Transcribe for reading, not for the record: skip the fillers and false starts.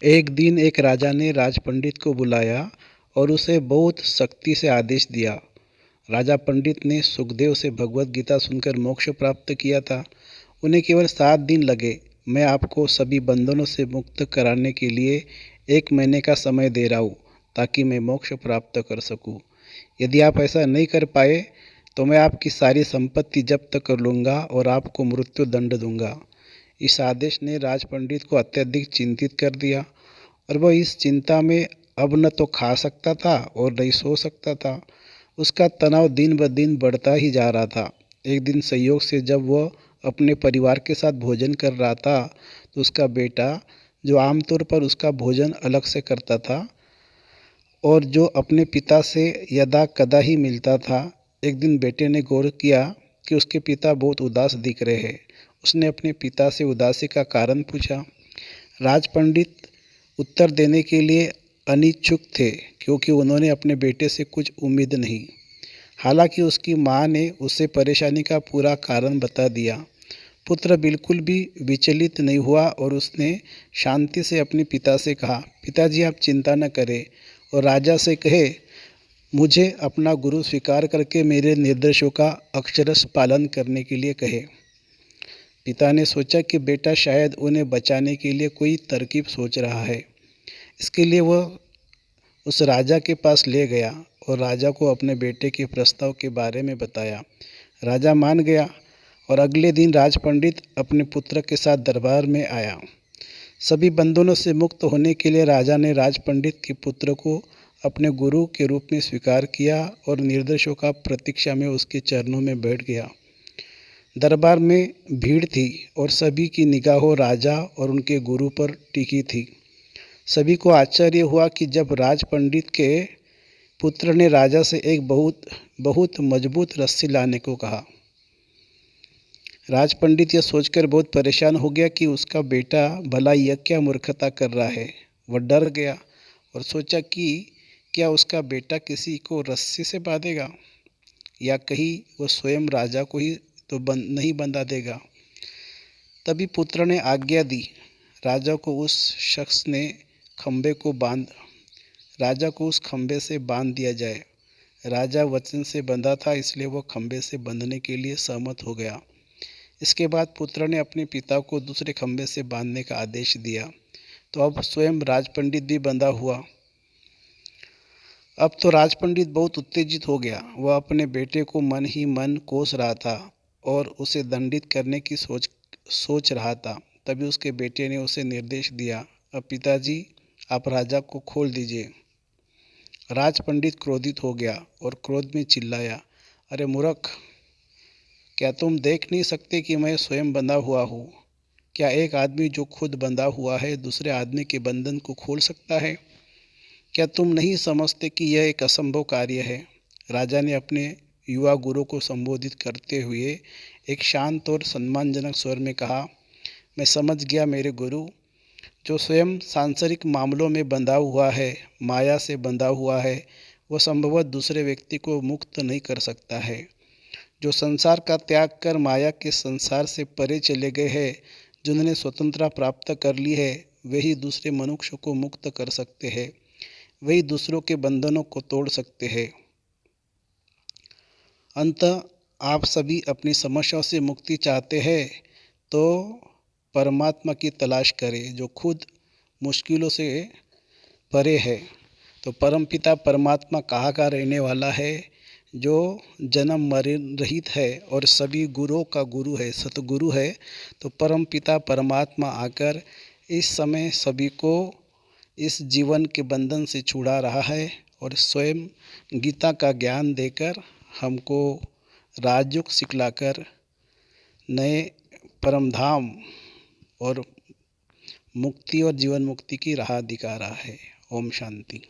एक दिन एक राजा ने राजपंडित को बुलाया और उसे बहुत सख्ती से आदेश दिया। राजा पंडित ने सुखदेव से भगवत गीता सुनकर मोक्ष प्राप्त किया था। उन्हें केवल 7 दिन लगे। मैं आपको सभी बंधनों से मुक्त कराने के लिए 1 महीने का समय दे रहा हूँ, ताकि मैं मोक्ष प्राप्त कर सकूँ। यदि आप ऐसा नहीं कर पाए तो मैं आपकी सारी संपत्ति जब्त कर लूँगा और आपको मृत्यु दंड दूंगा। इस आदेश ने राजपंडित को अत्यधिक चिंतित कर दिया और वह इस चिंता में अब न तो खा सकता था और नहीं सो सकता था। उसका तनाव दिन ब दिन बढ़ता ही जा रहा था। एक दिन संयोग से जब वह अपने परिवार के साथ भोजन कर रहा था तो उसका बेटा, जो आमतौर पर उसका भोजन अलग से करता था और जो अपने पिता से यदा कदा ही मिलता था, एक दिन बेटे ने गौर किया कि उसके पिता बहुत उदास दिख रहे हैं। उसने अपने पिता से उदासी का कारण पूछा। राजपंडित उत्तर देने के लिए अनिच्छुक थे, क्योंकि उन्होंने अपने बेटे से कुछ उम्मीद नहीं। हालांकि उसकी माँ ने उसे परेशानी का पूरा कारण बता दिया। पुत्र बिल्कुल भी विचलित नहीं हुआ और उसने शांति से अपने पिता से कहा, पिताजी आप चिंता न करें और राजा से कहे मुझे अपना गुरु स्वीकार करके मेरे निर्देशों का अक्षरशः पालन करने के लिए कहे। पिता ने सोचा कि बेटा शायद उन्हें बचाने के लिए कोई तरकीब सोच रहा है। इसके लिए वह उस राजा के पास ले गया और राजा को अपने बेटे के प्रस्ताव के बारे में बताया। राजा मान गया और अगले दिन राजपंडित अपने पुत्र के साथ दरबार में आया। सभी बंधनों से मुक्त होने के लिए राजा ने राजपंडित के पुत्र को अपने गुरु के रूप में स्वीकार किया और निर्देशों का प्रतीक्षा में उसके चरणों में बैठ गया। दरबार में भीड़ थी और सभी की निगाहों राजा और उनके गुरु पर टिकी थी। सभी को आश्चर्य हुआ कि जब राजपंडित के पुत्र ने राजा से एक बहुत मजबूत रस्सी लाने को कहा। राजपंडित यह सोचकर बहुत परेशान हो गया कि उसका बेटा भला यह क्या मूर्खता कर रहा है। वह डर गया और सोचा कि क्या उसका बेटा किसी को रस्सी से बांधेगा या कहीं वह स्वयं राजा को ही तो नहीं बंधा देगा। तभी पुत्र ने आज्ञा दी, राजा को उस खंभे से बांध दिया जाए। राजा वचन से बंधा था, इसलिए वह खंभे से बंधने के लिए सहमत हो गया। इसके बाद पुत्र ने अपने पिता को दूसरे खंभे से बांधने का आदेश दिया, तो अब स्वयं राजपंडित भी बंधा हुआ। अब तो राजपंडित बहुत उत्तेजित हो गया। वह अपने बेटे को मन ही मन कोस रहा था और उसे दंडित करने की सोच रहा था। तभी उसके बेटे ने उसे निर्देश दिया, अब पिताजी आप राजा को खोल दीजिए। राजपंडित क्रोधित हो गया और क्रोध में चिल्लाया, अरे मूर्ख, क्या तुम देख नहीं सकते कि मैं स्वयं बंधा हुआ हूँ? क्या एक आदमी जो खुद बंधा हुआ है दूसरे आदमी के बंधन को खोल सकता है? क्या तुम नहीं समझते कि यह एक असंभव कार्य है? राजा ने अपने युवा गुरु को संबोधित करते हुए एक शांत और सम्मानजनक स्वर में कहा, मैं समझ गया मेरे गुरु। जो स्वयं सांसारिक मामलों में बंधा हुआ है, माया से बंधा हुआ है, वह संभवतः दूसरे व्यक्ति को मुक्त नहीं कर सकता है। जो संसार का त्याग कर माया के संसार से परे चले गए हैं, जिन्होंने स्वतंत्रता प्राप्त कर ली है, वही दूसरे मनुष्य को मुक्त कर सकते हैं, वही दूसरों के बंधनों को तोड़ सकते हैं। अंततः आप सभी अपनी समस्याओं से मुक्ति चाहते हैं तो परमात्मा की तलाश करें, जो खुद मुश्किलों से परे है। तो परमपिता परमात्मा कहाँ का रहने वाला है? जो जन्म मरण रहित है और सभी गुरुओं का गुरु है, सतगुरु है। तो परमपिता परमात्मा आकर इस समय सभी को इस जीवन के बंधन से छुड़ा रहा है और स्वयं गीता का ज्ञान देकर हमको राजयोग सिखलाकर नए परमधाम और मुक्ति और जीवन मुक्ति की राह दिखा रहा है। ओम शांति।